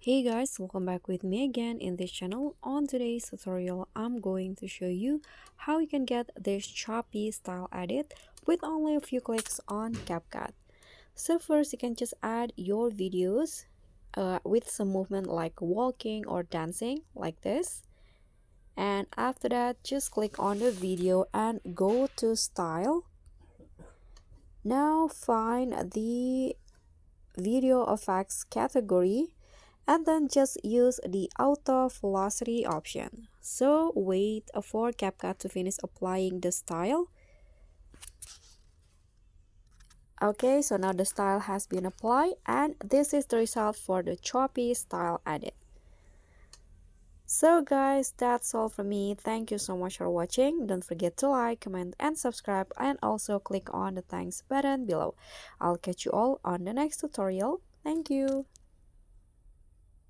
Hey guys, welcome back with me again in this channel. On today's tutorial, I'm going to show you how you can get this choppy style edit with only a few clicks on CapCut. So first, you can just add your videos with some movement like walking or dancing like this. And after that, just click on the video and go to style. Now find the video effects category and then just use the auto velocity option. So wait for CapCut to finish applying the style. Okay, so now the style has been applied and this is the result for the choppy style edit. So guys, that's all from me. Thank you so much for watching. Don't forget to like, comment and subscribe, and also click on the thanks button below. I'll catch you all on the next tutorial. Thank you.